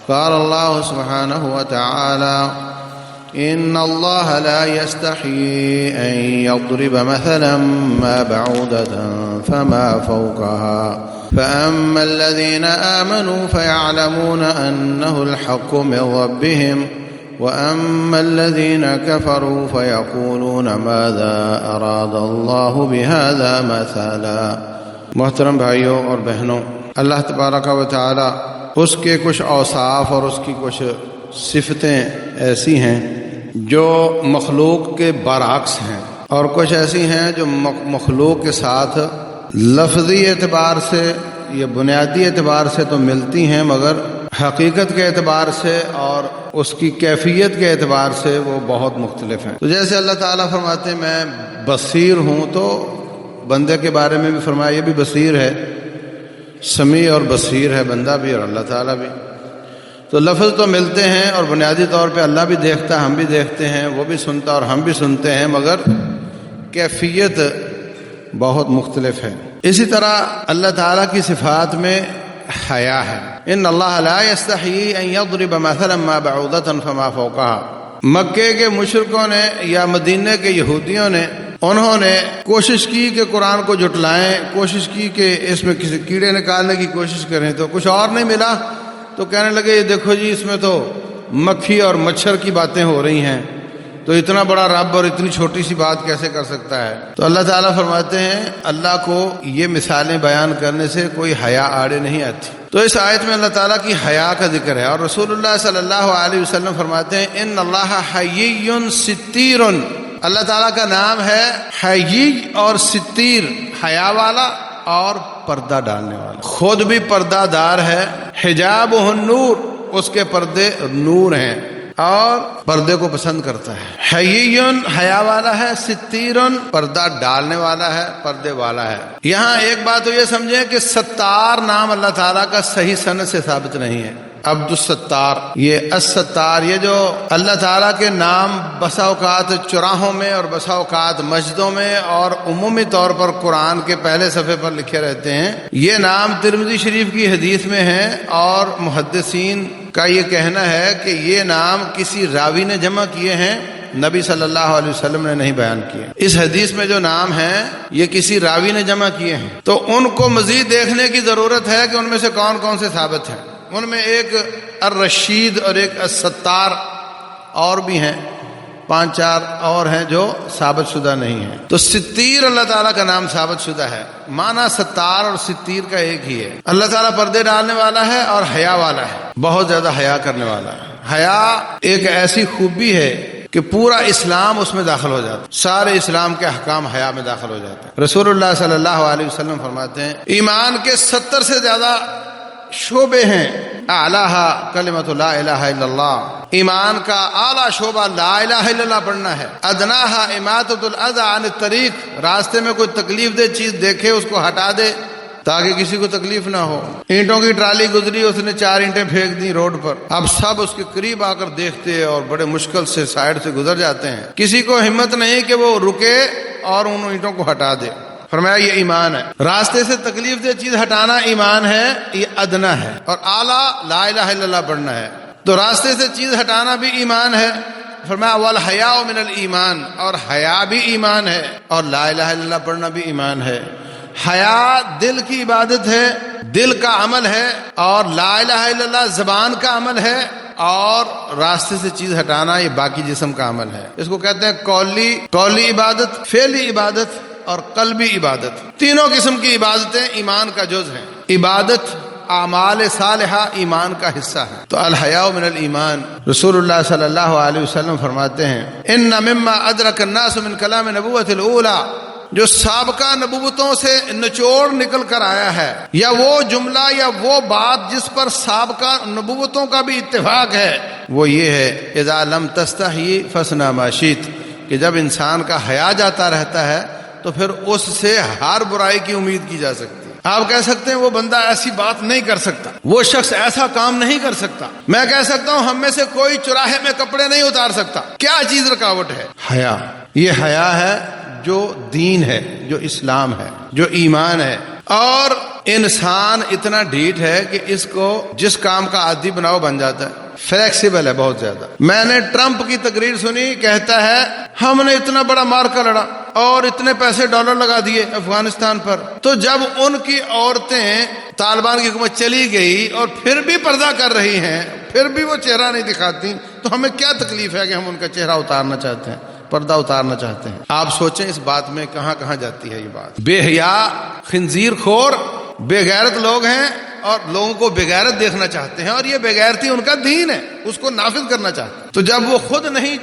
قال الله سبحانه وتعالى إن الله لا يستحيي أن يضرب مثلا ما بعوضة فما فوقها فأما الذين آمنوا فيعلمون أنه الحق من ربهم وأما الذين كفروا فيقولون ماذا أراد الله بهذا مثلا۔ محترم بھائیوں اور بہنوں، اللہ تبارک و تعالی اس کے کچھ اوصاف اور اس کی کچھ صفتیں ایسی ہیں جو مخلوق کے برعکس ہیں، اور کچھ ایسی ہیں جو مخلوق کے ساتھ لفظی اعتبار سے یا بنیادی اعتبار سے تو ملتی ہیں، مگر حقیقت کے اعتبار سے اور اس کی کیفیت کے اعتبار سے وہ بہت مختلف ہیں۔ تو جیسے اللہ تعالیٰ فرماتے ہیں میں بصیر ہوں، تو بندے کے بارے میں بھی فرمایا یہ بھی بصیر ہے، سمیع اور بصیر ہے بندہ بھی اور اللہ تعالیٰ بھی۔ تو لفظ تو ملتے ہیں اور بنیادی طور پہ اللہ بھی دیکھتا ہے، ہم بھی دیکھتے ہیں، وہ بھی سنتا اور ہم بھی سنتے ہیں، مگر کیفیت بہت مختلف ہے۔ اسی طرح اللہ تعالیٰ کی صفات میں حیا ہے۔ ان اللہ لا یستحیی ان یضرب مثلا ما بعوضۃ فما فوقها۔ مکے کے مشرکوں نے یا مدینے کے یہودیوں نے انہوں نے کوشش کی کہ قرآن کو جھٹلائیں، کوشش کی کہ اس میں کسی کیڑے نکالنے کی کوشش کریں، تو کچھ اور نہیں ملا تو کہنے لگے یہ دیکھو جی اس میں تو مکھی اور مچھر کی باتیں ہو رہی ہیں، تو اتنا بڑا رب اور اتنی چھوٹی سی بات کیسے کر سکتا ہے؟ تو اللہ تعالیٰ فرماتے ہیں اللہ کو یہ مثالیں بیان کرنے سے کوئی حیا آڑے نہیں آتی۔ تو اس آیت میں اللہ تعالیٰ کی حیا کا ذکر ہے، اور رسول اللہ صلی اللہ علیہ وسلم فرماتے ہیں ان اللہ حیی ستیر۔ اللہ تعالیٰ کا نام ہے حیی اور ستیر، حیا والا اور پردہ ڈالنے والا، خود بھی پردہ دار ہے۔ حجابہ النور، اس کے پردے نور ہیں اور پردے کو پسند کرتا ہے۔ حییٌ حیا والا ہے، ستیرٌ پردہ ڈالنے والا ہے، پردے والا ہے۔ یہاں ایک بات تو یہ سمجھیں کہ ستار نام اللہ تعالیٰ کا صحیح سند سے ثابت نہیں ہے۔ عبد الستار، یہ الستار، یہ جو اللہ تعالیٰ کے نام بسا اوقات چراہوں میں اور بسا اوقات مسجدوں میں اور عمومی طور پر قرآن کے پہلے صفحے پر لکھے رہتے ہیں، یہ نام ترمذی شریف کی حدیث میں ہے، اور محدثین کا یہ کہنا ہے کہ یہ نام کسی راوی نے جمع کیے ہیں، نبی صلی اللہ علیہ وسلم نے نہیں بیان کیے۔ اس حدیث میں جو نام ہیں یہ کسی راوی نے جمع کیے ہیں، تو ان کو مزید دیکھنے کی ضرورت ہے کہ ان میں سے کون کون سے ثابت ہیں۔ ان میں ایک الرشید اور ایک الستار اور بھی ہیں، 5-4 اور ہیں جو ثابت شدہ نہیں ہیں۔ تو ستیر اللہ تعالیٰ کا نام ثابت شدہ ہے، معنی ستار اور ستیر کا ایک ہی ہے۔ اللہ تعالیٰ پردے ڈالنے والا ہے اور حیا والا ہے، بہت زیادہ حیا کرنے والا ہے۔ حیا ایک ایسی خوبی ہے کہ پورا اسلام اس میں داخل ہو جاتا ہے، سارے اسلام کے احکام حیا میں داخل ہو جاتے ہیں۔ رسول اللہ صلی اللہ علیہ وسلم فرماتے ہیں ایمان کے 70 سے زیادہ شعبے ہیں، اعلیٰ کلمۃ لا الہ الا اللہ، ایمان کا اعلیٰ شعبہ لا الہ الا اللہ پڑھنا ہے۔ ادناہا اماطۃ الاذی عن الطریق، راستے میں کوئی تکلیف دہ چیز دیکھے اس کو ہٹا دے تاکہ کسی کو تکلیف نہ ہو۔ اینٹوں کی ٹرالی گزری، اس نے 4 اینٹیں پھینک دی روڈ پر، اب سب اس کے قریب آ کر دیکھتے اور بڑے مشکل سے سائڈ سے گزر جاتے ہیں، کسی کو ہمت نہیں کہ وہ رکے اور ان اینٹوں کو ہٹا دے۔ فرمایا یہ ایمان ہے، راستے سے تکلیف دہ چیز ہٹانا ایمان ہے، یہ ادنا ہے، اور اعلیٰ لا الہ الا اللہ پڑھنا ہے۔ تو راستے سے چیز ہٹانا بھی ایمان ہے۔ فرمایا والحیاء من الایمان، اور حیا بھی ایمان ہے، اور لا الہ الا اللہ پڑھنا بھی ایمان ہے۔ حیا دل کی عبادت ہے، دل کا عمل ہے، اور لا الہ الا اللہ زبان کا عمل ہے، اور راستے سے چیز ہٹانا یہ باقی جسم کا عمل ہے۔ اس کو کہتے ہیں قولی عبادت، فعلی عبادت اور قلبی عبادت۔ تینوں قسم کی عبادتیں ایمان کا جز ہیں۔ عبادت اعمال صالحہ ایمان کا حصہ ہے۔ تو الحیاء من الایمان، رسول اللہ صلی اللہ علیہ وسلم فرماتے ہیں ان مما ادرک الناس من کلام نبوت الاولی، جو سابقہ نبوتوں سے نچوڑ نکل کر آیا ہے، یا وہ جملہ یا وہ بات جس پر سابقہ نبوتوں کا بھی اتفاق ہے، وہ یہ ہے اذا لم تستحی فاصنع ما شئت، کہ جب انسان کا حیا جاتا رہتا ہے تو پھر اس سے ہر برائی کی امید کی جا سکتی ہے۔ آپ کہہ سکتے ہیں وہ بندہ ایسی بات نہیں کر سکتا، وہ شخص ایسا کام نہیں کر سکتا۔ میں کہہ سکتا ہوں ہم میں سے کوئی چراہے میں کپڑے نہیں اتار سکتا۔ کیا چیز رکاوٹ ہے؟ حیا۔ یہ حیا ہے جو دین ہے، جو اسلام ہے، جو ایمان ہے۔ اور انسان اتنا ڈھیٹ ہے کہ اس کو جس کام کا عادی بناؤ بن جاتا ہے، فلیکسیبل ہے بہت زیادہ۔ میں نے ٹرمپ کی تقریر سنی، کہتا ہے ہم نے اتنا بڑا مارکا لڑا اور اتنے پیسے ڈالر لگا دیے افغانستان پر، تو جب ان کی عورتیں طالبان کی حکومت چلی گئی اور پھر بھی پردہ کر رہی ہیں، پھر بھی وہ چہرہ نہیں دکھاتی، تو ہمیں کیا تکلیف ہے کہ ہم ان کا چہرہ اتارنا چاہتے ہیں، پردہ اتارنا چاہتے ہیں؟ آپ سوچیں اس بات میں کہاں کہاں جاتی ہے یہ بات۔ بے حیا، خنزیر خور، بے غیرت لوگ ہیں اور لوگوں کو بے غیرت دیکھنا چاہتے ہیں، اور یہ بے غیرتی ان کا دین ہے، اس کو نافذ کرنا چاہتے ہیں۔ تو جب وہ خود نہیں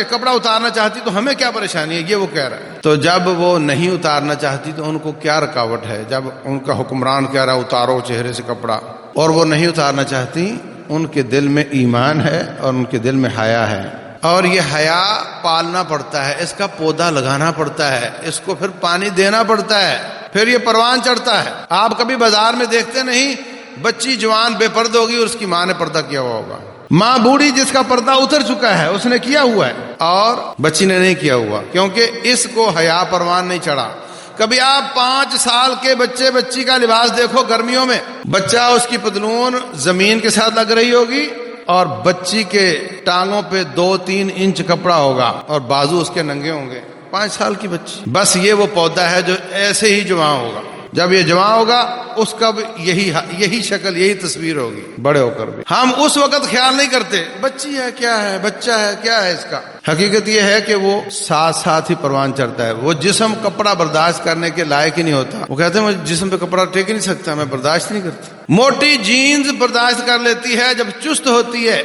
کپڑا اتارنا چاہتی تو ہمیں کیا پریشانی ہے، یہ وہ کہہ رہا ہے۔ تو جب وہ نہیں اتارنا چاہتی تو ان کو کیا رکاوٹ ہے؟ جب ان کا حکمران کہہ رہا اتارو چہرے سے کپڑا اور وہ نہیں اتارنا چاہتی، ان کے دل میں ایمان ہے اور ان کے دل میں حیا ہے، اور یہ حیا پالنا پڑتا ہے، اس کا پودا لگانا پڑتا ہے، اس کو پھر پانی دینا پڑتا ہے، پھر یہ پروان چڑھتا ہے۔ آپ کبھی بازار میں دیکھتے نہیں بچی جوان بے پردہ ہوگی اور اس کی ماں نے پردہ کیا ہوا ہوگا، ماں بوڑھی جس کا پردہ اتر چکا ہے اس نے کیا ہوا ہے اور بچی نے نہیں کیا ہوا، کیونکہ اس کو حیا پروان نہیں چڑھا۔ کبھی آپ 5 سال کے بچی کا لباس دیکھو گرمیوں میں، بچہ اس کی پتلون زمین کے ساتھ لگ رہی ہوگی اور بچی کے ٹانگوں پہ 2-3 انچ کپڑا ہوگا اور بازو اس کے ننگے ہوں گے۔ 5 سال کی بچی، بس یہ وہ پودا ہے جو ایسے ہی جواں ہوگا، جب یہ جواں ہوگا اس کا بھی یہی شکل، یہی تصویر ہوگی بڑے ہو کر بھی۔ ہم اس وقت خیال نہیں کرتے بچی ہے کیا ہے، بچہ ہے کیا ہے اس کا۔ حقیقت یہ ہے کہ وہ ساتھ ساتھ ہی پروان چڑھتا ہے، وہ جسم کپڑا برداشت کرنے کے لائق ہی نہیں ہوتا۔ وہ کہتے ہیں میں جسم پہ کپڑا ٹیک ہی نہیں سکتا، میں برداشت نہیں کرتی۔ موٹی جینز برداشت کر لیتی ہے جب چست ہوتی ہے،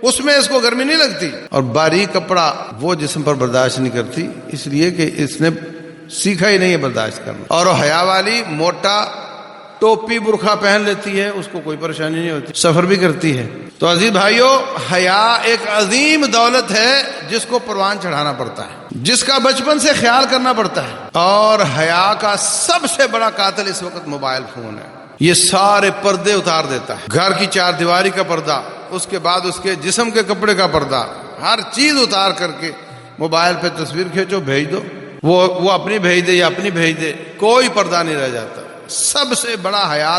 اس میں اس کو گرمی نہیں لگتی، اور باریک کپڑا وہ جسم پر برداشت نہیں کرتی، اس لیے کہ اس نے سیکھا ہی نہیں ہے برداشت کرنا۔ اور وہ حیا والی موٹا ٹوپی برقع پہن لیتی ہے، اس کو کوئی پریشانی نہیں ہوتی، سفر بھی کرتی ہے۔ تو عزیز بھائیو، حیا ایک عظیم دولت ہے جس کو پروان چڑھانا پڑتا ہے، جس کا بچپن سے خیال کرنا پڑتا ہے۔ اور حیا کا سب سے بڑا قاتل اس وقت موبائل فون ہے، یہ سارے پردے اتار دیتا ہے، گھر کی 4 دیواری کا پردہ، اس کے بعد اس کے جسم کے کپڑے کا پردہ، ہر چیز اتار کر کے موبائل پہ تصویر کھینچو بھیج دو، وہ اپنی بھیج دے یا اپنی بھیج دے، کوئی پردہ نہیں رہ جاتا۔ سب سے بڑا حیا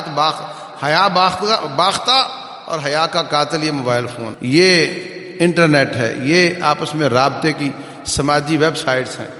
باختہ اور حیا کا قاتل یہ موبائل فون، یہ انٹرنیٹ ہے، یہ آپس میں رابطے کی سماجی ویب سائٹس ہیں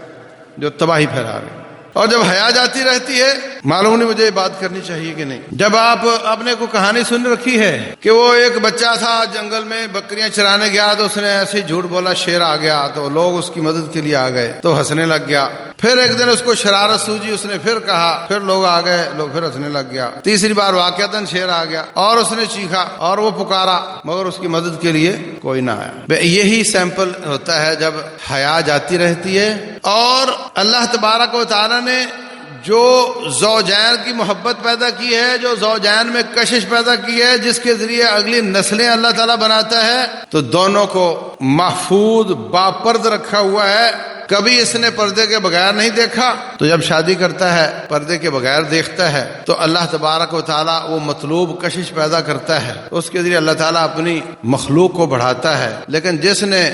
جو تباہی پھیلا رہے ہیں۔ اور جب حیا جاتی رہتی ہے، معلوم نہیں مجھے یہ بات کرنی چاہیے کہ نہیں، جب آپ اپنے کو کہانی سن رکھی ہے کہ وہ ایک بچہ تھا جنگل میں بکریاں چرانے گیا تو اس نے ایسے ہی جھوٹ بولا، شیر آ گیا تو لوگ اس کی مدد کے لیے آ گئے تو ہنسنے لگ گیا، پھر ایک دن اس کو شرارت سوجی، اس نے پھر کہا، پھر لوگ آ گئے، لوگ پھر ہنسنے لگ گیا، تیسری بار واقعتاً شیر آ گیا اور اس نے چیخا اور وہ پکارا، مگر اس کی مدد کے لیے کوئی نہ آیا۔ یہی سیمپل ہوتا ہے جب حیا جاتی رہتی ہے۔ اور اللہ تبارک و تعالی نے جو زوجین کی محبت پیدا کی ہے، جو زوجین میں کشش پیدا کی ہے، جس کے ذریعے اگلی نسلیں اللہ تعالیٰ بناتا ہے، تو دونوں کو محفوظ باپرد رکھا ہوا ہے۔ کبھی اس نے پردے کے بغیر نہیں دیکھا، تو جب شادی کرتا ہے پردے کے بغیر دیکھتا ہے، تو اللہ تبارک و تعالیٰ وہ مطلوب کشش پیدا کرتا ہے، اس کے ذریعے اللہ تعالیٰ اپنی مخلوق کو بڑھاتا ہے۔ لیکن جس نے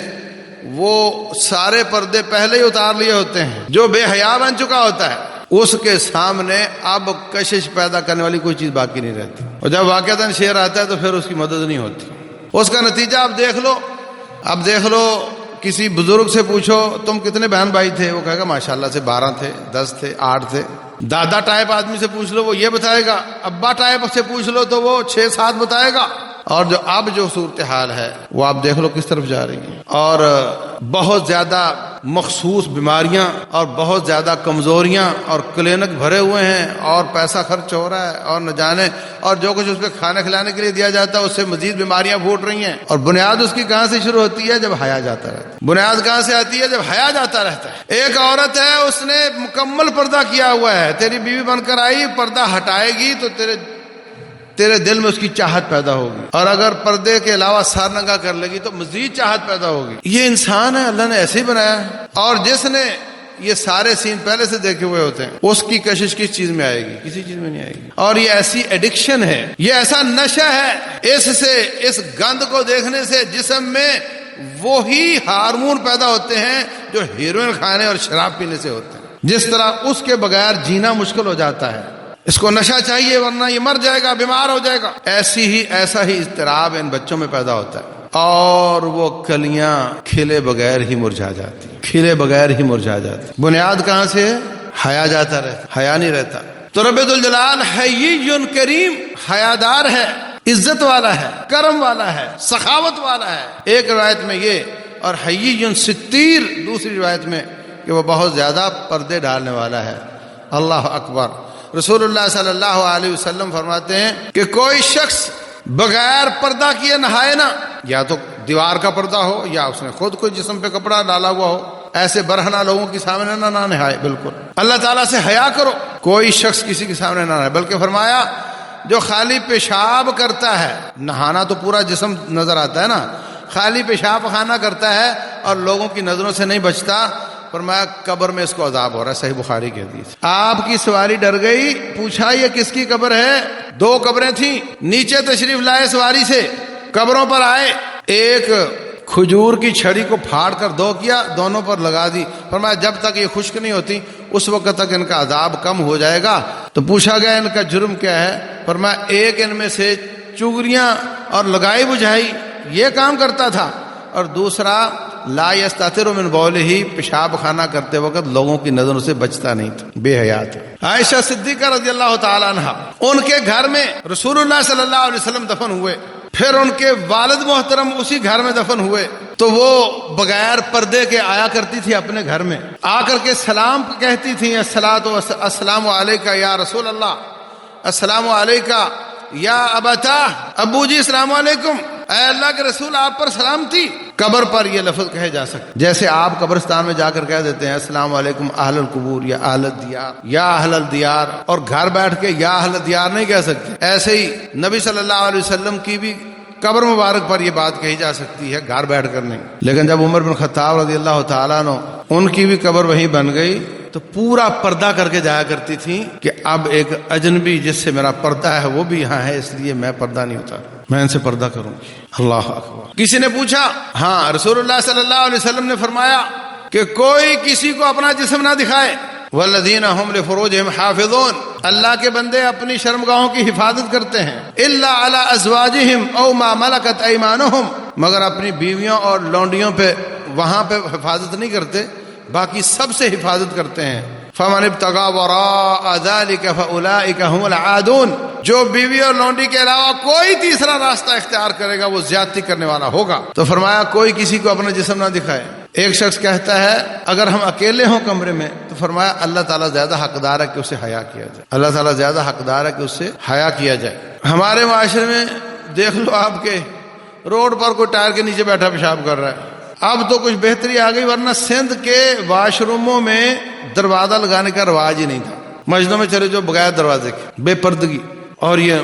وہ سارے پردے پہلے ہی اتار لیے ہوتے ہیں، جو بے حیا بن چکا ہوتا ہے، اس کے سامنے اب کشش پیدا کرنے والی کوئی چیز باقی نہیں رہتی، اور جب واقعتاً شیر آتا ہے تو پھر اس کی مدد نہیں ہوتی۔ اس کا نتیجہ آپ دیکھ لو، کسی بزرگ سے پوچھو تم کتنے بہن بھائی تھے، وہ کہے گا ماشاءاللہ سے 12 تھے، 10 تھے، 8 تھے۔ دادا ٹائپ آدمی سے پوچھ لو وہ یہ بتائے گا، ابا ٹائپ سے پوچھ لو تو وہ 6-7 بتائے گا۔ اور جو صورتحال ہے وہ آپ دیکھ لو کس طرف جا رہی ہے، اور بہت زیادہ مخصوص بیماریاں اور بہت زیادہ کمزوریاں اور کلینک بھرے ہوئے ہیں، اور پیسہ خرچ ہو رہا ہے، اور نہ جانے اور جو کچھ اس پہ کھانے کھلانے کے لیے دیا جاتا ہے اس سے مزید بیماریاں پھوٹ رہی ہیں۔ اور بنیاد اس کی کہاں سے شروع ہوتی ہے؟ جب حیا جاتا رہتا ہے۔ بنیاد کہاں سے آتی ہے؟ جب حیا جاتا رہتا ہے۔ ایک عورت ہے، اس نے مکمل پردہ کیا ہوا ہے، تیری بیوی بن کر آئی، پردہ ہٹائے گی تو تیرے دل میں اس کی چاہت پیدا ہوگی، اور اگر پردے کے علاوہ سر ننگا کر لے گی تو مزید چاہت پیدا ہوگی۔ یہ انسان ہے، اللہ نے ایسے ہی بنایا ہے، اور جس نے یہ سارے سین پہلے سے دیکھے ہوئے ہوتے ہیں اس کی کشش کس چیز میں آئے گی؟ کسی چیز میں نہیں آئے گی۔ اور یہ ایسی ایڈکشن ہے، یہ ایسا نشہ ہے، اس گند کو دیکھنے سے جسم میں وہی ہارمون پیدا ہوتے ہیں جو ہیروئن کھانے اور شراب پینے سے ہوتے ہیں۔ جس طرح اس کے بغیر جینا مشکل ہو جاتا ہے، اس کو نشہ چاہیے ورنہ یہ مر جائے گا، بیمار ہو جائے گا۔ ایسا ہی اضطراب ان بچوں میں پیدا ہوتا ہے اور وہ کلیاں کھلے بغیر ہی مرجھا جاتی، کھلے بغیر ہی مرجھا جاتی۔ بنیاد کہاں سے؟ حیا جاتا رہتا، حیا نہیں رہتا۔ تو رب ذوالجلال حیی کریم، حیادار ہے، عزت والا ہے، کرم والا ہے، سخاوت والا ہے، ایک روایت میں یہ، اور حیی ستیر دوسری روایت میں کہ وہ بہت زیادہ پردے ڈالنے والا ہے۔ اللہ اکبر۔ رسول اللہ صلی اللہ علیہ وسلم فرماتے ہیں کہ کوئی شخص بغیر پردہ کیے نہائے نا، یا تو دیوار کا پردہ ہو یا اس نے خود کوئی جسم پہ کپڑا ڈالا ہوا ہو، ایسے برہنہ لوگوں کے سامنے نہ نہائے۔ بالکل اللہ تعالیٰ سے حیا کرو، کوئی شخص کسی کے سامنے نہ نہائے۔ بلکہ فرمایا جو خالی پیشاب کرتا ہے، نہانا تو پورا جسم نظر آتا ہے نا، خالی پیشاب خانہ کرتا ہے اور لوگوں کی نظروں سے نہیں بچتا، فرمایا قبر میں اس کو عذاب ہو رہا ہے۔ صحیح بخاری کی حدیث۔ آپ کی سواری ڈر گئی، پوچھا یہ کس کی قبر ہے؟ 2 قبریں تھیں، نیچے تشریف لائے سواری سے، قبروں پر آئے، ایک کھجور کی چھڑی کو پھاڑ کر 2 کیا، دونوں پر لگا دی۔ فرمایا جب تک یہ خشک نہیں ہوتی اس وقت تک ان کا عذاب کم ہو جائے گا۔ تو پوچھا گیا ان کا جرم کیا ہے؟ فرمایا ایک ان میں سے چغریاں اور لگائی بجھائی یہ کام کرتا تھا، اور دوسرا لا یستتر من بولہ، پیشاب خانہ کرتے وقت لوگوں کی نظروں سے بچتا نہیں تھا، بے حیا تھا۔ عائشہ صدیقہ رضی اللہ تعالی عنہا، ان کے گھر میں رسول اللہ صلی اللہ علیہ وسلم دفن ہوئے، پھر ان کے والد محترم اسی گھر میں دفن ہوئے، تو وہ بغیر پردے کے آیا کرتی تھی اپنے گھر میں، آ کر کے سلام کہتی تھی، السلام علیکہ یا رسول اللہ، السلام علیکہ یا ابتا، ابو جی السلام علیکم، اے اللہ کے رسول آپ پر سلام تھی۔ قبر پر یہ لفظ کہے جا سکتے، جیسے آپ قبرستان میں جا کر کہہ دیتے ہیں السلام علیکم اہل القبور یا اہل الدیار یا اہل الدیار، اور گھر بیٹھ کے یا اہل الدیار نہیں کہہ سکتے۔ ایسے ہی نبی صلی اللہ علیہ وسلم کی بھی قبر مبارک پر یہ بات کہی جا سکتی ہے، گھر بیٹھ کر نہیں۔ لیکن جب عمر بن خطاب رضی اللہ تعالیٰ عنہ ان کی بھی قبر وہیں بن گئی تو پورا پردہ کر کے جایا کرتی تھی کہ اب ایک اجنبی جس سے میرا پردہ ہے وہ بھی یہاں ہے، اس لیے میں پردہ نہیں اتاروں، میں ان سے پردہ کروں گی۔ اللہ اکبر۔ کسی نے پوچھا، ہاں رسول اللہ صلی اللہ علیہ وسلم نے فرمایا کہ کوئی کسی کو اپنا جسم نہ دکھائے، والذین هم لفروجهم حافظون، اللہ کے بندے اپنی شرمگاہوں کی حفاظت کرتے ہیں، الا علی ازواجہم او ما ملکت ایمانہم، مگر اپنی بیویوں اور لونڈیوں پہ وہاں پہ حفاظت نہیں کرتے، باقی سب سے حفاظت کرتے ہیں۔ فمن ابتغى وراء ذلك فاولئک هم العادون، جو بیوی اور لونڈی کے علاوہ کوئی تیسرا راستہ اختیار کرے گا وہ زیادتی کرنے والا ہوگا۔ تو فرمایا کوئی کسی کو اپنا جسم نہ دکھائے۔ ایک شخص کہتا ہے اگر ہم اکیلے ہوں کمرے میں، تو فرمایا اللہ تعالیٰ زیادہ حقدار ہے کہ اسے حیا کیا جائے، اللہ تعالیٰ زیادہ حقدار ہے کہ اس سے حیا کیا جائے۔ ہمارے معاشرے میں دیکھ لو آپ کے روڈ پر کوئی ٹائر کے نیچے بیٹھا پیشاب کر رہا ہے، اب تو کچھ بہتری آ گئی، ورنہ سندھ کے واش روموں میں دروازہ لگانے کا رواج ہی نہیں تھا۔ مسجدوں میں چلے جو بغیر دروازے کے، بے پردگی، اور یہ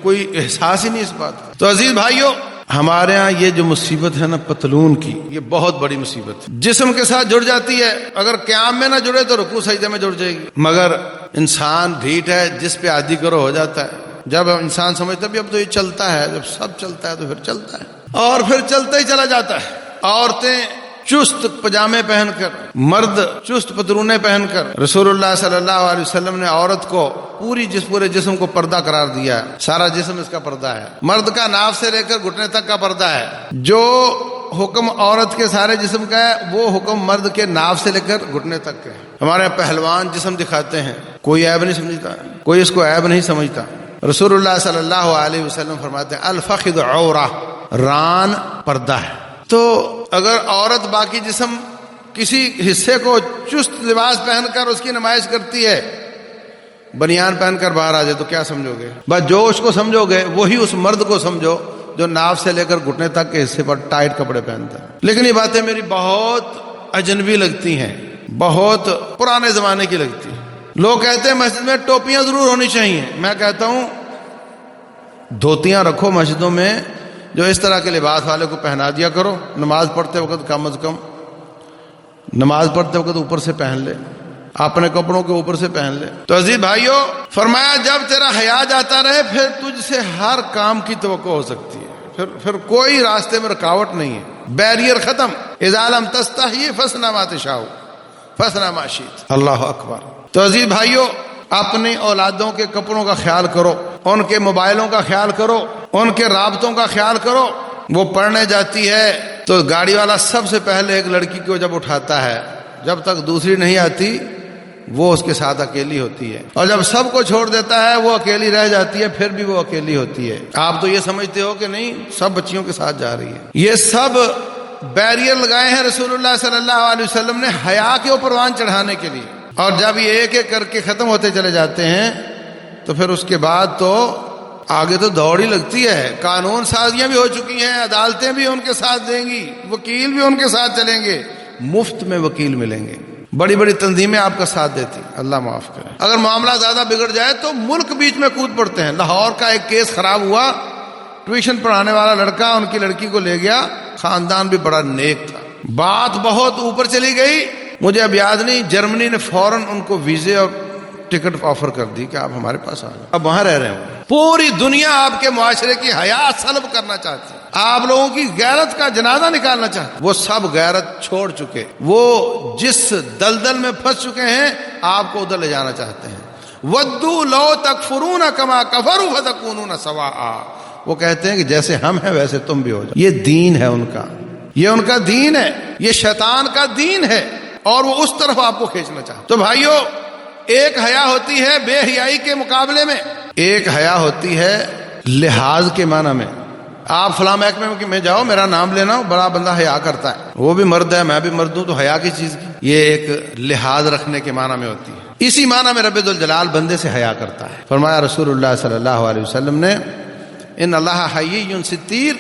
کوئی احساس ہی نہیں اس بات کا۔ تو عزیز بھائیوں، ہمارے ہاں یہ جو مصیبت ہے نا پتلون کی، یہ بہت بڑی مصیبت ہے، جسم کے ساتھ جڑ جاتی ہے، اگر قیام میں نہ جڑے تو رکوع سجدے میں جڑ جائے گی، مگر انسان ڈھیٹ ہے، جس پہ عادی کرو ہو جاتا ہے۔ جب انسان سمجھتا بھی اب تو یہ چلتا ہے، جب سب چلتا ہے تو پھر چلتا ہے، اور پھر چلتا ہی چلا جاتا ہے۔ عورتیں چست پجامے پہن کر، مرد چست پتلونے پہن کر، رسول اللہ صلی اللہ علیہ وسلم نے عورت کو پورے جسم کو پردہ قرار دیا ہے، سارا جسم اس کا پردہ ہے۔ مرد کا ناف سے لے کر گھٹنے تک کا پردہ ہے، جو حکم عورت کے سارے جسم کا ہے وہ حکم مرد کے ناف سے لے کر گھٹنے تک کا ہے۔ ہمارے پہلوان جسم دکھاتے ہیں، کوئی عیب نہیں سمجھتا، کوئی اس کو عیب نہیں سمجھتا۔ رسول اللہ صلی اللہ علیہ وسلم فرماتے ہیں الفخذ عورہ، ران پردہ ہے۔ تو اگر عورت باقی جسم کسی حصے کو چست لباس پہن کر اس کی نمائش کرتی ہے، بنیان پہن کر باہر آ جائے، تو کیا سمجھو گے؟ بس جو اس کو سمجھو گے وہی اس مرد کو سمجھو جو ناف سے لے کر گھٹنے تک کے حصے پر ٹائٹ کپڑے پہنتا ہے۔ لیکن یہ باتیں میری بہت اجنبی لگتی ہیں، بہت پرانے زمانے کی لگتی ہیں۔ لوگ کہتے ہیں مسجد میں ٹوپیاں ضرور ہونی چاہیے، میں کہتا ہوں دھوتیاں رکھو مسجدوں میں، جو اس طرح کے لباس والے کو پہنا دیا کرو، نماز پڑھتے وقت کم از کم نماز پڑھتے وقت اوپر سے پہن لے، اپنے کپڑوں کے اوپر سے پہن لے۔ تو عزیز بھائیوں، فرمایا جب تیرا حیا جاتا رہے پھر تجھ سے ہر کام کی توقع ہو سکتی ہے، پھر کوئی راستے میں رکاوٹ نہیں ہے، بیریئر ختم۔ اذا لم تستحی فاصنع ما تشاء، فاصنع ما شئت۔ اللہ اکبر۔ تو عزیز بھائیوں، اپنی اولادوں کے کپڑوں کا خیال کرو، ان کے موبائلوں کا خیال کرو، ان کے رابطوں کا خیال کرو۔ وہ پڑھنے جاتی ہے تو گاڑی والا سب سے پہلے ایک لڑکی کو جب اٹھاتا ہے، جب تک دوسری نہیں آتی وہ اس کے ساتھ اکیلی ہوتی ہے، اور جب سب کو چھوڑ دیتا ہے وہ اکیلی رہ جاتی ہے، پھر بھی وہ اکیلی ہوتی ہے۔ آپ تو یہ سمجھتے ہو کہ نہیں سب بچیوں کے ساتھ جا رہی ہے۔ یہ سب بیریئر لگائے ہیں رسول اللہ صلی اللہ علیہ وسلم نے حیا کے اوپر پروان چڑھانے کے لیے، اور جب یہ ایک ایک کر کے ختم ہوتے چلے جاتے ہیں تو پھر اس کے بعد تو آگے تو دوڑ ہی لگتی ہے۔ قانون سازیاں بھی ہو چکی ہیں، عدالتیں بھی ان کے ساتھ دیں گی، وکیل بھی ان کے ساتھ چلیں گے، مفت میں وکیل ملیں گے، بڑی بڑی تنظیمیں آپ کا ساتھ دیتی، اللہ معاف کرے۔ اگر معاملہ زیادہ بگڑ جائے تو ملک بیچ میں کود پڑتے ہیں۔ لاہور کا ایک کیس خراب ہوا، ٹیوشن پڑھانے والا لڑکا ان کی لڑکی کو لے گیا، خاندان بھی بڑا نیک تھا، بات بہت اوپر چلی گئی، مجھے اب یاد نہیں، جرمنی نے فوراً ان کو ویزے اور ٹکٹ آفر کر دی کہ آپ ہمارے پاس آ جائیں، اب وہاں رہ رہے ہوں۔ پوری دنیا آپ کے معاشرے کی حیا سلب کرنا چاہتی ہے، آپ لوگوں کی غیرت کا جنازہ نکالنا چاہتے، وہ سب غیرت چھوڑ چکے، وہ جس دلدل میں پھنس چکے ہیں آپ کو ادھر لے جانا چاہتے ہیں۔ وَدُّوا لَوْ تَكْفُرُونَ كَمَا كَفَرُوا فَتَكُونُونَ سَوَاءً، وہ کہتے ہیں کہ جیسے ہم ہیں ویسے تم بھی ہو جاؤ۔ یہ دین ہے ان کا، یہ ان کا دین ہے، یہ شیطان کا دین ہے، اور وہ اس طرف آپ کو کھینچنا چاہتے۔ تو بھائیو، ایک حیا ہوتی ہے بے حیائی کے مقابلے میں، ایک حیا ہوتی ہے لحاظ کے معنی میں۔ آپ فلاں محکمے میں جاؤ، میرا نام لینا، بڑا بندہ حیا کرتا ہے، وہ بھی مرد ہے میں بھی مرد ہوں، تو حیا کی چیز کی؟ یہ ایک لحاظ رکھنے کے معنی میں ہوتی ہے۔ اسی معنی میں رب ذوالجلال بندے سے حیا کرتا ہے۔ فرمایا رسول اللہ صلی اللہ علیہ وسلم نے، ان اللہ حیی ستیر،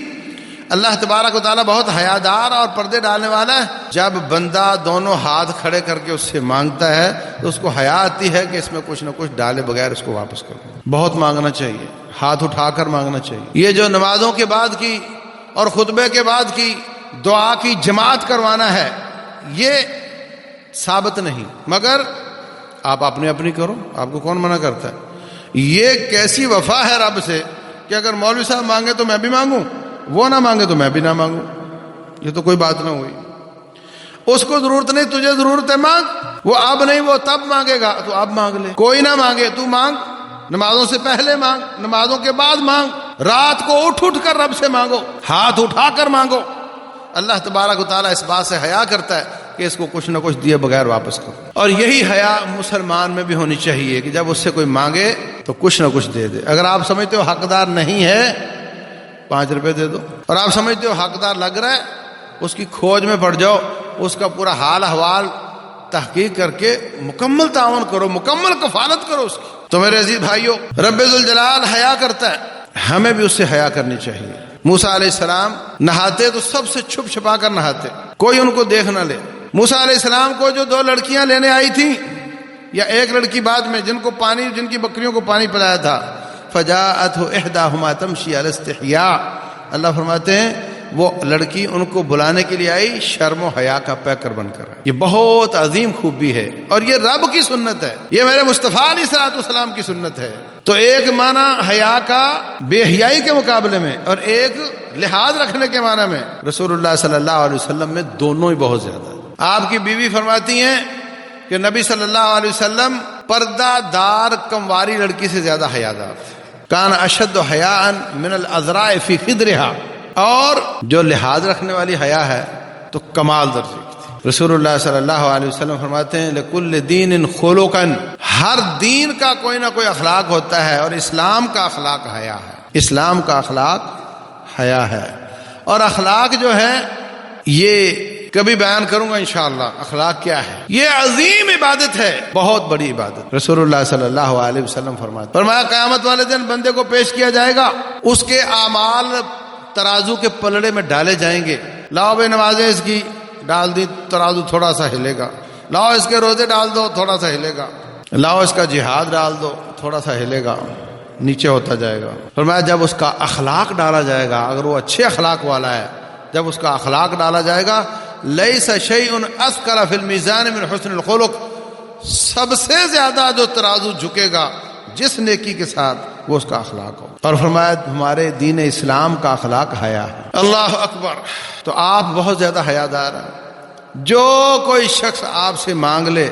اللہ تبارک و تعالیٰ بہت حیادار اور پردے ڈالنے والا ہے۔ جب بندہ دونوں ہاتھ کھڑے کر کے اس سے مانگتا ہے تو اس کو حیا آتی ہے کہ اس میں کچھ نہ کچھ ڈالے بغیر اس کو واپس کرو۔ بہت مانگنا چاہیے، ہاتھ اٹھا کر مانگنا چاہیے۔ یہ جو نمازوں کے بعد کی اور خطبے کے بعد کی دعا کی جماعت کروانا ہے، یہ ثابت نہیں، مگر آپ اپنی اپنی کرو، آپ کو کون منع کرتا ہے؟ یہ کیسی وفا ہے رب سے کہ اگر مولوی صاحب مانگے تو میں بھی مانگوں، وہ نہ مانگے تو میں بھی نہ مانگوں، یہ تو کوئی بات نہ ہوئی۔ اس کو ضرورت نہیں، تجھے ضرورت ہے مانگ، وہ اب نہیں وہ تب مانگے گا تو اب مانگ لے۔ کوئی نہ مانگے تو مانگ، نمازوں سے پہلے مانگ، نمازوں کے بعد مانگ، رات کو اٹھ اٹھ کر رب سے مانگو، ہاتھ اٹھا کر مانگو۔ اللہ تبارک و تعالیٰ اس بات سے حیا کرتا ہے کہ اس کو کچھ نہ کچھ دیے بغیر واپس کرو، اور یہی حیا مسلمان میں بھی ہونی چاہیے کہ جب اس سے کوئی مانگے تو کچھ نہ کچھ دے دے۔ اگر آپ سمجھتے ہو حقدار نہیں ہے، 5 روپے دے دو، اور آپ سمجھتے ہو حقدار لگ رہا ہے، اس کی کھوج میں پڑ جاؤ، اس کا پورا حال احوال تحقیق کر کے مکمل تعاون کرو، مکمل کفالت کرو اس کی۔ تو میرے عزیز بھائیو، رب ذوالجلال حیا کرتا ہے، ہمیں بھی اس سے حیا کرنی چاہیے۔ موسیٰ علیہ السلام نہاتے تو سب سے چھپ چھپا کر نہاتے، کوئی ان کو دیکھ نہ لے۔ موسیٰ علیہ السلام کو جو 2 لڑکیاں لینے آئی تھیں، یا ایک لڑکی بعد میں جن کی بکریوں کو پانی پلایا تھا، فجاءته احداهما تمشي على استحياء، اللہ فرماتے ہیں وہ لڑکی ان کو بلانے کے لیے آئی شرم و حیا کا پیکر بن کر۔ یہ بہت عظیم خوبی ہے، اور یہ رب کی سنت ہے، یہ میرے مصطفیٰ علیہ الصلوۃ والسلام کی سنت ہے۔ تو ایک معنی حیا کا بے حیائی کے مقابلے میں، اور ایک لحاظ رکھنے کے معنی میں، رسول اللہ صلی اللہ علیہ وسلم میں دونوں ہی بہت زیادہ۔ آپ کی بیوی فرماتی ہیں کہ نبی صلی اللہ علیہ وسلم پردہ دار کمواری لڑکی سے زیادہ حیادار تھے، کان اشد حیاء من العذراء فی خدرها، اور جو لحاظ رکھنے والی حیا ہے تو کمال درجے کی تھی۔ رسول اللہ صلی اللہ علیہ وسلم فرماتے ہیں لکل دین خلقا، ہر دین کا کوئی نہ کوئی اخلاق ہوتا ہے، اور اسلام کا اخلاق حیا ہے، اسلام کا اخلاق حیا ہے۔ اور اخلاق جو ہے یہ کبھی بیان کروں گا انشاءاللہ، اخلاق کیا ہے۔ یہ عظیم عبادت ہے، بہت بڑی عبادت۔ رسول اللہ صلی اللہ علیہ وسلم فرمایا قیامت والے دن بندے کو پیش کیا جائے گا، اس کے اعمال ترازو کے پلڑے میں ڈالے جائیں گے۔ لاؤ بھائی نمازیں اس کی ڈال دی، ترازو تھوڑا سا ہلے گا۔ لاؤ اس کے روزے ڈال دو، تھوڑا سا ہلے گا۔ لاؤ اس کا جہاد ڈال دو، تھوڑا سا ہلے گا، نیچے ہوتا جائے گا۔ فرمایا جب اس کا اخلاق ڈالا جائے گا، اگر وہ اچھے اخلاق والا ہے، جب اس کا اخلاق ڈالا جائے گا، لیس شیء اثقل فی المیزان من حسن الخلق، سب سے زیادہ جو ترازو جھکے گا جس نیکی کے ساتھ، وہ اس کا اخلاق ہو۔ اور فرمایا ہمارے دین اسلام کا اخلاق حیا ہے۔ اللہ اکبر۔ تو آپ بہت زیادہ حیادار ہیں، جو کوئی شخص آپ سے مانگ لے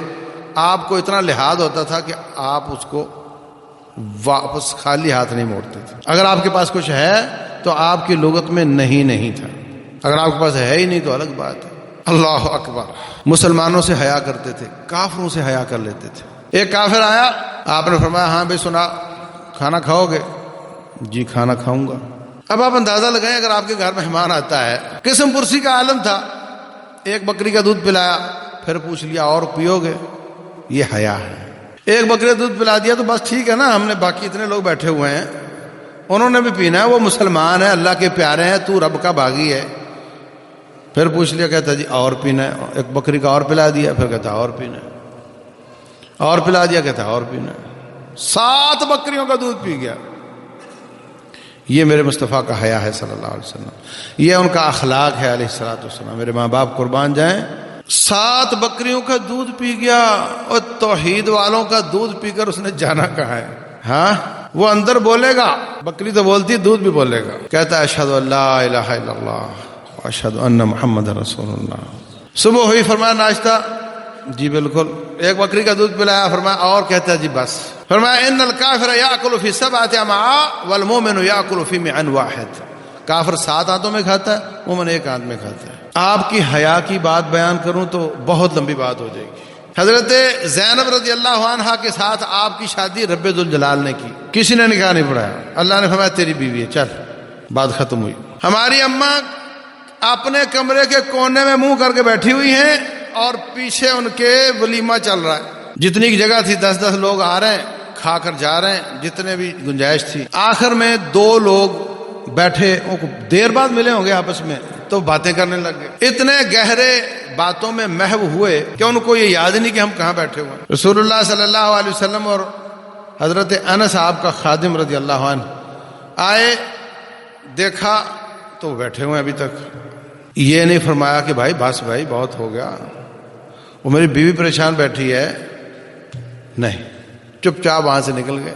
آپ کو اتنا لحاظ ہوتا تھا کہ آپ اس کو واپس خالی ہاتھ نہیں موڑتے تھے. اگر آپ کے پاس کچھ ہے تو آپ کی لغت میں نہیں تھا. اگر آپ کے پاس ہے ہی نہیں تو الگ بات ہے. اللہ اکبر. مسلمانوں سے حیا کرتے تھے, کافروں سے حیا کر لیتے تھے. ایک کافر آیا, آپ نے فرمایا ہاں بھائی سنا, کھانا کھاؤ گے؟ جی کھانا کھاؤں گا. اب آپ اندازہ لگائیں اگر آپ کے گھر مہمان آتا ہے, قسم پرسی کا عالم تھا, ایک بکری کا دودھ پلایا, پھر پوچھ لیا اور پیو گے؟ یہ حیا ہے. ایک بکری کا دودھ پلا دیا تو بس ٹھیک ہے نا, ہم نے باقی اتنے لوگ بیٹھے ہوئے ہیں انہوں نے بھی پینا ہے, وہ مسلمان ہے, اللہ کے پیارے ہیں, تو رب کا باغی ہے. پھر پوچھ لیا, کہتا جی اور پینا ہے. ایک بکری کا اور پلا دیا, پھر کہتا اور پینا ہے, اور پلا دیا, کہتا اور پینا ہے. 7 بکریوں کا دودھ پی گیا. یہ میرے مصطفیٰ کا حیا ہے صلی اللہ علیہ وسلم, یہ ان کا اخلاق ہے علیہ الصلوۃ والسلام. میرے ماں باپ قربان جائیں. 7 بکریوں کا دودھ پی گیا, اور توحید والوں کا دودھ پی کر اس نے جانا کہاں ہے؟ ہاں وہ اندر بولے گا, بکری تو بولتی, دودھ بھی بولے گا. کہتا ہے اشہد ان لا الہ الا اللہ اشہد ان محمد رسول اللہ. صبح ہوئی, فرمایا ناشتہ؟ جی بالکل. ایک بکری کا دودھ پلایا, فرمایا اور؟ کہتا ہے جی بس. فرمایا ان الکافر یاکل فی 7 امعاء والمؤمن یاکل فی معن واحد. کافر 7 ہاتھوں میں کھاتا ہے, مومن 1 ہاتھ میں کھاتا ہے. آپ کی حیا کی بات بیان کروں تو بہت لمبی بات ہو جائے گی. حضرت زینب رضی اللہ عنہا کے ساتھ آپ کی شادی رب ذوالجلال نے کی, کسی نے نکاح نہیں پڑھایا. اللہ نے فرمایا تیری بیوی ہے, چل. بات ختم ہوئی. ہماری اماں اپنے کمرے کے کونے میں منہ کر کے بیٹھی ہوئی ہیں اور پیچھے ان کے ولیمہ چل رہا ہے. جتنی جگہ تھی 10 لوگ آ رہے ہیں, کھا کر جا رہے ہیں, جتنے بھی گنجائش تھی. آخر میں 2 لوگ بیٹھے, دیر بعد ملے ہوں گے آپس میں, تو باتیں کرنے لگ گئے. اتنے گہرے باتوں میں محو ہوئے کہ ان کو یہ یاد نہیں کہ ہم کہاں بیٹھے ہوئے. رسول اللہ صلی اللہ علیہ وسلم اور حضرت انس آپ کا خادم رضی اللہ عنہ آئے, دیکھا تو بیٹھے ہوئے ابھی تک. یہ نہیں فرمایا کہ بھائی بس بھائی بہت ہو گیا, وہ میری بیوی پریشان بیٹھی ہے, نہیں, چپ چاپ وہاں سے نکل گئے.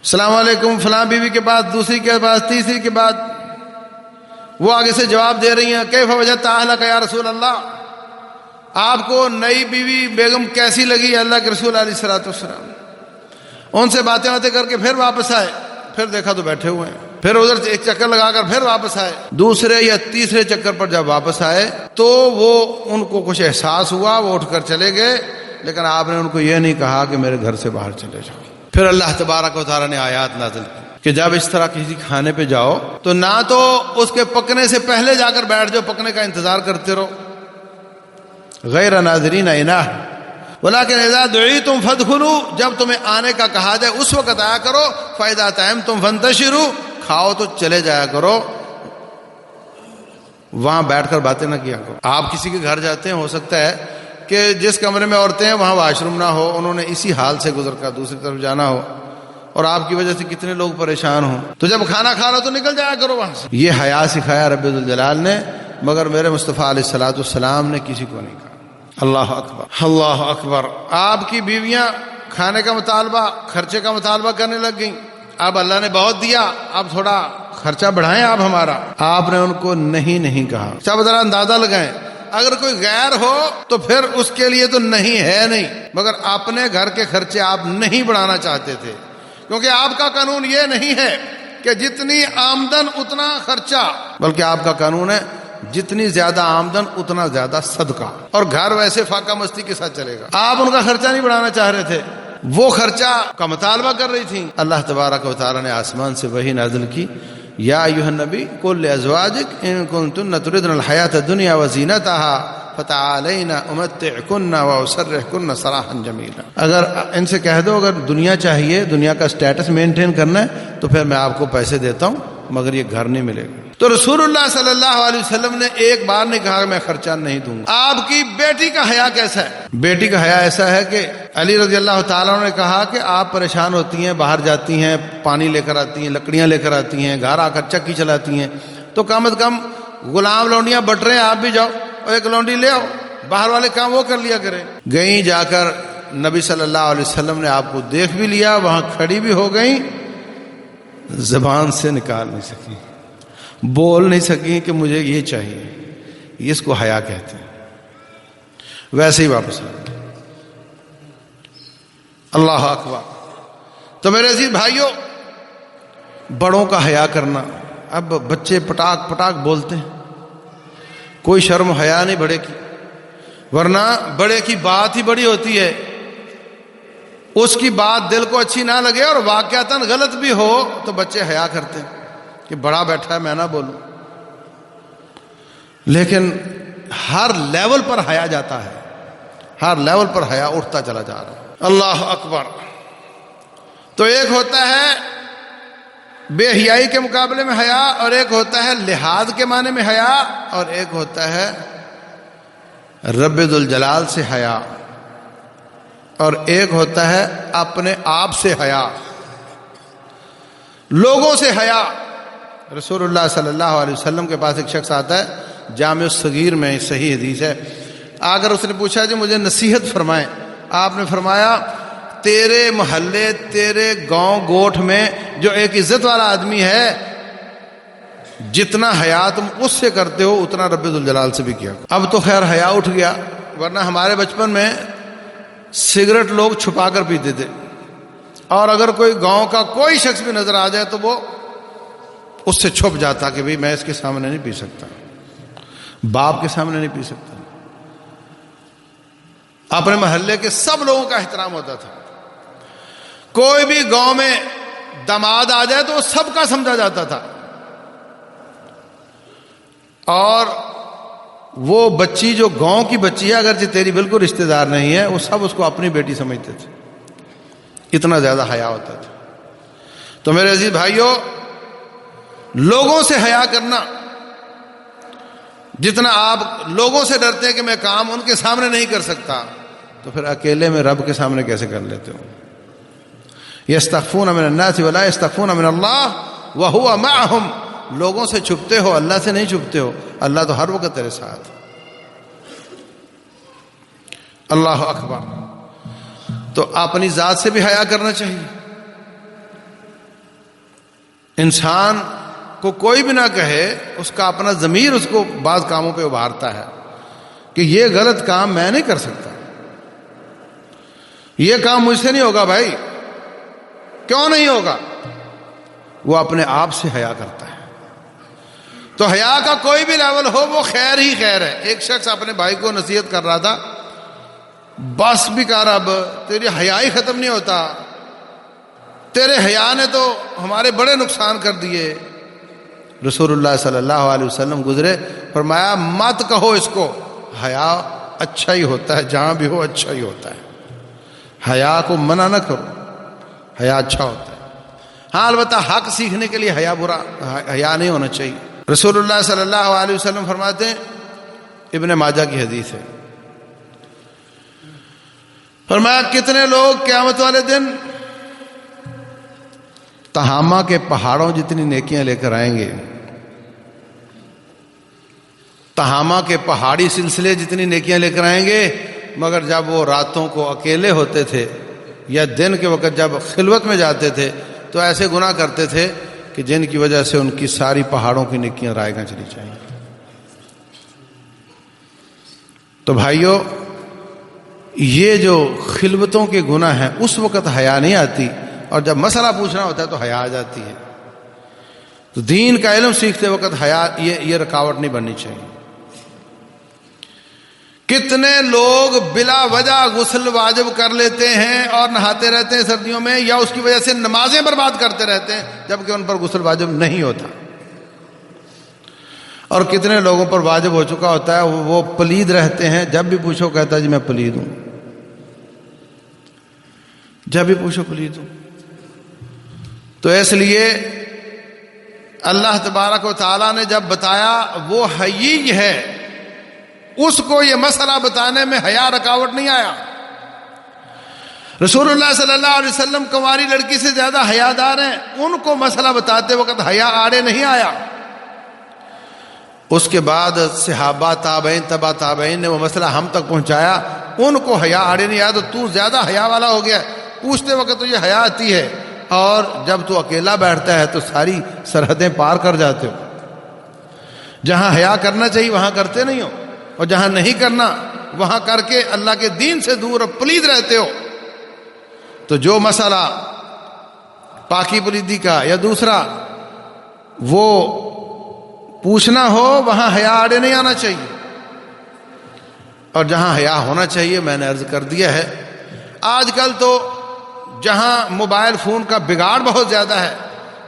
السلام علیکم, فلاں بیوی کے بعد دوسری کے بعد تیسری کے بعد وہ آگے سے جواب دے رہی ہیں, کیف وجدت اہلک یا رسول اللہ, آپ کو نئی بیوی بیگم کیسی لگی اللہ کے رسول علیہ الصلوۃ والسلام. ان سے باتیں کر کے پھر واپس آئے, پھر دیکھا تو بیٹھے ہوئے ہیں. پھر ادھر سے ایک چکر لگا کر پھر واپس آئے. دوسرے یا تیسرے چکر پر جب واپس آئے تو وہ ان کو کچھ احساس ہوا, وہ اٹھ کر چلے گئے, لیکن آپ نے ان کو یہ نہیں کہا کہ میرے گھر سے باہر چلے جاؤ. پھر اللہ تبارک و تعالیٰ نے آیات نازل کی کہ جب اس طرح کسی کھانے پہ جاؤ تو نہ تو اس کے پکنے سے پہلے جا کر بیٹھ جاؤ, پکنے کا انتظار کرتے رہو, غیر ناظرین اناہ, ولکن اذا دعیتم فادخلوا, جب تمہیں آنے کا کہا جائے اس وقت آیا کرو. فاذا طعمتم فانتشروا, کھاؤ تو چلے جایا کرو, وہاں بیٹھ کر باتیں نہ کیا کرو. آپ کسی کے گھر جاتے ہیں, ہو سکتا ہے کہ جس کمرے میں عورتیں ہیں وہاں واش روم نہ ہو, انہوں نے اسی حال سے گزر کر دوسری طرف جانا ہو, اور آپ کی وجہ سے کتنے لوگ پریشان ہوں, تو جب کھانا کھا رہا تو نکل جایا کرو وہاں سے. یہ حیا سکھایا رب ذوالجلال نے, مگر میرے مصطفیٰ علیہ الصلوۃ والسلام نے کسی کو نہیں کہا. اللہ اکبر, اللہ اکبر. آپ کی بیویاں کھانے کا مطالبہ, خرچے کا مطالبہ کرنے لگ گئیں. اب اللہ نے بہت دیا, اب تھوڑا خرچہ بڑھائیں آپ ہمارا. آپ نے ان کو نہیں کہا. سب ذرا اندازہ لگائیں, اگر کوئی غیر ہو تو پھر اس کے لیے تو نہیں ہے نہیں, مگر اپنے گھر کے خرچے آپ نہیں بڑھانا چاہتے تھے, کیونکہ آپ کا قانون یہ نہیں ہے کہ جتنی آمدن اتنا خرچہ, بلکہ آپ کا قانون ہے جتنی زیادہ آمدن اتنا زیادہ صدقہ, اور گھر ویسے فاقہ مستی کے ساتھ چلے گا. آپ ان کا خرچہ نہیں بڑھانا چاہ رہے تھے, وہ خرچہ کا مطالبہ کر رہی تھی. اللہ تبارک و تعالی نے آسمان سے وحی نازل کی, یا ایھا النبی قل لازواجک ان کنتن تردن الحیاۃ الدنیا وزینتها فتعالین امتعکن واسرحکن سراحا جمیلا. اگر ان سے کہہ دو اگر دنیا چاہیے, دنیا کا سٹیٹس مینٹین کرنا ہے, تو پھر میں آپ کو پیسے دیتا ہوں, مگر یہ گھر نہیں ملے گا. تو رسول اللہ صلی اللہ علیہ وسلم نے ایک بار نہیں کہا کہ میں خرچہ نہیں دوں گا. آپ کی بیٹی کا حیا کیسا ہے؟ بیٹی کا حیا ایسا ہے کہ علی رضی اللہ تعالیٰ نے کہا کہ آپ پریشان ہوتی ہیں, باہر جاتی ہیں, پانی لے کر آتی ہیں, لکڑیاں لے کر آتی ہیں, گھر آ کر چکی چلاتی ہیں, تو کم از کم غلام لونڈیاں بٹ رہے ہیں, آپ بھی جاؤ اور ایک لونڈی لے آؤ, باہر والے کام وہ کر لیا کریں. گئیں, جا کر نبی صلی اللہ علیہ وسلم نے آپ کو دیکھ بھی لیا, وہاں کھڑی بھی ہو گئیں, زبان سے نکال نہیں سکی, بول نہیں سکی کہ مجھے یہ چاہیے. اس کو حیا کہتے ہیں. ویسے ہی واپس آ گئے. اللہ اکبر۔ تو میرے عزیز بھائیوں، بڑوں کا حیا کرنا، اب بچے پٹاک پٹاک بولتے ہیں، کوئی شرم حیا نہیں بڑے کی، ورنہ بڑے کی بات ہی بڑی ہوتی ہے، اس کی بات دل کو اچھی نہ لگے اور واقعتاً غلط بھی ہو تو بچے حیا کرتے ہیں کہ بڑا بیٹھا ہے میں نہ بولوں، لیکن ہر لیول پر حیا جاتا ہے، ہر لیول پر حیا اٹھتا چلا جا رہا ہے۔ اللہ اکبر۔ تو ایک ہوتا ہے بے حیائی کے مقابلے میں حیا، اور ایک ہوتا ہے لحاظ کے معنی میں حیا، اور ایک ہوتا ہے رب ذوالجلال سے حیا، اور ایک ہوتا ہے اپنے آپ سے حیا، لوگوں سے حیا۔ رسول اللہ صلی اللہ علیہ وسلم کے پاس ایک شخص آتا ہے، جامع الصغیر میں صحیح حدیث ہے، اگر اس نے پوچھا جی مجھے نصیحت فرمائیں، آپ نے فرمایا تیرے محلے تیرے گاؤں گوٹھ میں جو ایک عزت والا آدمی ہے، جتنا حیا تم اس سے کرتے ہو اتنا رب ذوالجلال سے بھی کیا۔ اب تو خیر حیا اٹھ گیا، ورنہ ہمارے بچپن میں سگریٹ لوگ چھپا کر پیتے تھے، اور اگر کوئی گاؤں کا کوئی شخص بھی نظر آ جائے تو وہ اس سے چھپ جاتا کہ بھئی میں اس کے سامنے نہیں پی سکتا، باپ کے سامنے نہیں پی سکتا۔ اپنے محلے کے سب لوگوں کا احترام ہوتا تھا، کوئی بھی گاؤں میں داماد آ جائے تو وہ سب کا سمجھا جاتا تھا، اور وہ بچی جو گاؤں کی بچی ہے اگرچہ تیری بالکل رشتہ دار نہیں ہے، وہ سب اس کو اپنی بیٹی سمجھتے تھے، اتنا زیادہ حیا ہوتا تھا۔ تو میرے عزیز بھائیوں، لوگوں سے حیا کرنا، جتنا آپ لوگوں سے ڈرتے ہیں کہ میں کام ان کے سامنے نہیں کر سکتا، تو پھر اکیلے میں رب کے سامنے کیسے کر لیتے ہو؟ یستخفون من الناس ولا یستخفون من اللہ وہو معہم، لوگوں سے چھپتے ہو اللہ سے نہیں چھپتے ہو، اللہ تو ہر وقت تیرے ساتھ۔ اللہ اکبر۔ تو اپنی ذات سے بھی حیا کرنا چاہیے، انسان کو کوئی بھی نہ کہے، اس کا اپنا ضمیر اس کو بعض کاموں پہ ابھارتا ہے کہ یہ غلط کام میں نہیں کر سکتا، یہ کام مجھ سے نہیں ہوگا۔ بھائی کیوں نہیں ہوگا؟ وہ اپنے آپ سے حیا کرتا ہے۔ تو حیا کا کوئی بھی لیول ہو وہ خیر ہی خیر ہے۔ ایک شخص اپنے بھائی کو نصیحت کر رہا تھا، بس بھی کر، اب تیری حیا ہی ختم نہیں ہوتا، تیرے حیا نے تو ہمارے بڑے نقصان کر دیے۔ رسول اللہ صلی اللہ علیہ وسلم گزرے، فرمایا مت کہو اس کو، حیا اچھا ہی ہوتا ہے، جہاں بھی ہو اچھا ہی ہوتا ہے، حیا کو منع نہ کرو، حیا اچھا ہوتا ہے۔ ہاں البتہ حق سیکھنے کے لیے حیا نہیں ہونا چاہیے۔ رسول اللہ صلی اللہ علیہ وسلم فرماتے ہیں، ابن ماجہ کی حدیث ہے، فرمایا کتنے لوگ قیامت والے دن تہامہ کے پہاڑوں جتنی نیکیاں لے کر آئیں گے، تہامہ کے پہاڑی سلسلے جتنی نیکیاں لے کر آئیں گے، مگر جب وہ راتوں کو اکیلے ہوتے تھے یا دن کے وقت جب خلوت میں جاتے تھے تو ایسے گناہ کرتے تھے کہ جن کی وجہ سے ان کی ساری پہاڑوں کی نیکیاں رائے گاں چلی جائیں۔ تو بھائیو، یہ جو خلوتوں کے گناہ ہیں اس وقت حیا نہیں آتی، اور جب مسئلہ پوچھنا ہوتا ہے تو حیا آ جاتی ہے۔ تو دین کا علم سیکھتے وقت حیا یہ رکاوٹ نہیں بننی چاہیے۔ کتنے لوگ بلا وجہ غسل واجب کر لیتے ہیں اور نہاتے رہتے ہیں سردیوں میں، یا اس کی وجہ سے نمازیں برباد کرتے رہتے ہیں جبکہ ان پر غسل واجب نہیں ہوتا، اور کتنے لوگوں پر واجب ہو چکا ہوتا ہے، وہ پلید رہتے ہیں، جب بھی پوچھو کہتا ہے جی میں پلید ہوں، جب بھی پوچھو پلید ہوں۔ تو اس لیے اللہ تبارک و تعالیٰ نے جب بتایا وہ حیی ہے، اس کو یہ مسئلہ بتانے میں حیا رکاوٹ نہیں آیا۔ رسول اللہ صلی اللہ علیہ وسلم کنواری لڑکی سے زیادہ حیادار ہیں، ان کو مسئلہ بتاتے وقت حیا آڑے نہیں آیا۔ اس کے بعد صحابہ تابعین تبع تابعین نے وہ مسئلہ ہم تک پہنچایا، ان کو حیا آڑے نہیں آیا، تو زیادہ حیا والا ہو گیا، پوچھتے وقت تو یہ حیا آتی ہے، اور جب تو اکیلا بیٹھتا ہے تو ساری سرحدیں پار کر جاتے ہو، جہاں حیا کرنا چاہیے وہاں کرتے نہیں ہو، اور جہاں نہیں کرنا وہاں کر کے اللہ کے دین سے دور اور پلید رہتے ہو۔ تو جو مسئلہ پاکی پلیدی کا یا دوسرا وہ پوچھنا ہو وہاں حیا آڑے نہیں آنا چاہیے، اور جہاں حیا ہونا چاہیے میں نے عرض کر دیا ہے۔ آج کل تو جہاں موبائل فون کا بگاڑ بہت زیادہ ہے،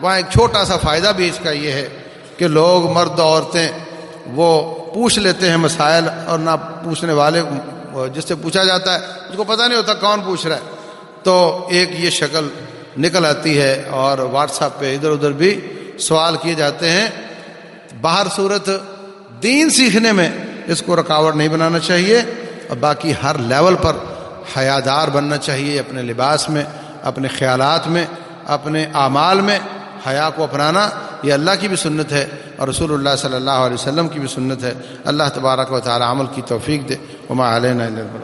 وہاں ایک چھوٹا سا فائدہ بھی اس کا یہ ہے کہ لوگ مرد عورتیں وہ پوچھ لیتے ہیں مسائل، اور نہ پوچھنے والے جس سے پوچھا جاتا ہے اس کو پتہ نہیں ہوتا کون پوچھ رہا ہے، تو ایک یہ شکل نکل آتی ہے، اور واٹس ایپ پہ ادھر ادھر بھی سوال کیے جاتے ہیں۔ باہر صورت دین سیکھنے میں اس کو رکاوٹ نہیں بنانا چاہیے، اور باقی ہر لیول پر حیادار بننا چاہیے، اپنے لباس میں، اپنے خیالات میں، اپنے اعمال میں حیا کو اپنانا یہ اللہ کی بھی سنت ہے اور رسول اللہ صلی اللہ علیہ وسلم کی بھی سنت ہے۔ اللہ تبارک و تعالی عمل کی توفیق دے۔ وما علینا الا البلاغ۔